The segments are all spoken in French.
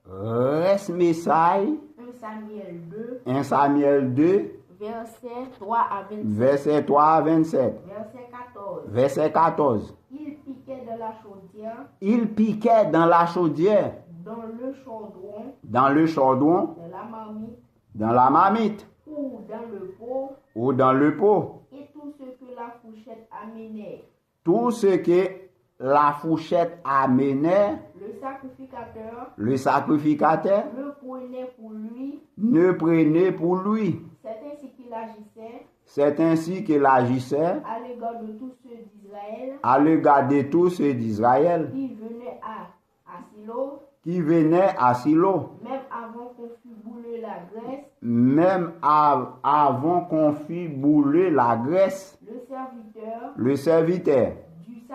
Reste message 1 Samuel 2, verset 3 à 27. verset 3 à 27. Verset 14. Verset 14. Il piquait de la chaudière Il piquait dans la chaudière, dans le chaudron, dans le chaudron, de la marmite dans la marmite ou dans le pot, ou dans le pot. et tout ce que la fourchette amenait. Tout ce que la fourchette amenait, Le sacrificateur le sacrificateur le prenait pour lui. ne prenait pour lui. C'est ainsi qu'il agissait C'est ainsi qu'il agissait à l'égard de tous ceux d'Israël à l'égard de tous ceux d'Israël qui venaient à Silo, qui venaient à Silo, même avant qu'on fût boulé la graisse. même avant qu'on fît bouler la graisse. Le serviteur Du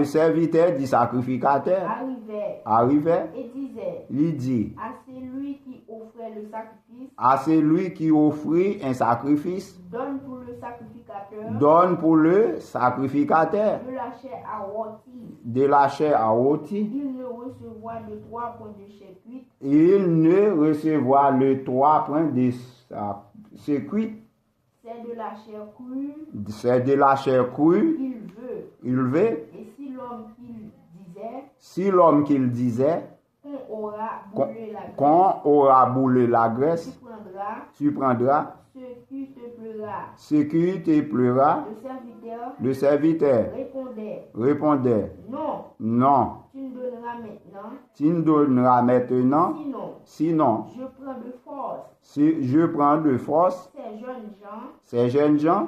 sacrificateur du sacrificateur arrivait arrivait, et disait il dit à celui qui offrait le sacrifice, à celui qui offrit un sacrifice, donne pour le sacrificateur donne pour le sacrificateur de la chair à rôti. de la chair à rôti. Il ne recevra de 3 points de chair cuite, Il ne recevra le 3 points de circuit. c'est de la chair crue, C'est de la chair crue, il veut. il veut. Et si l'homme qu'il disait Si l'homme qu'il disait qu'on aura boulé la graisse, qu'on aura boulé la graisse, tu prendras tu prendras ce qui te plaira. ce qui te plaira. Le serviteur Le serviteur répondait, répondait, non, non, tu me donneras maintenant, tu me donneras maintenant, sinon, sinon, je prends de force. si je prends de force, Ces jeunes gens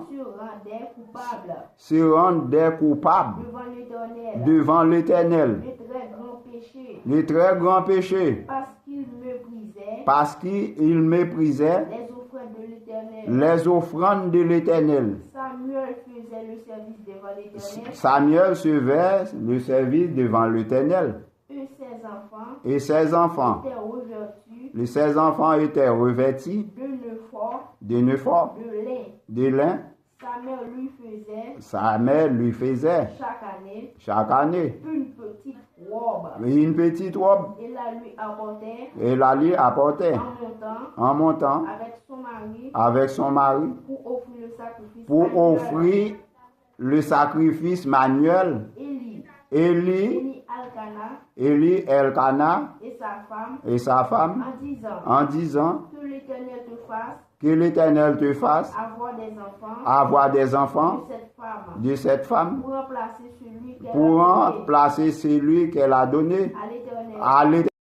se rendaient coupables devant l'Éternel, devant l'Éternel. le très grand péché, Le très grand péché, parce qu'ils méprisaient parce qu'ils méprisaient les offrandes de l'Éternel. les offrandes de l'Éternel. Samuel faisait le service devant l'Éternel, Samuel servait le service devant l'Éternel. et ses enfants Et ses enfants, étaient revêtus étaient revêtis de neuf forts, de lin. Samuel lui faisait chaque année une petite robe. et la lui apportait En montant avec son mari pour offrir le sacrifice manuel. Élie, Elkana et sa femme en disant que l'Éternel te fasse avoir des enfants de cette femme pour remplacer celui qu'elle a donné à l'Éternel.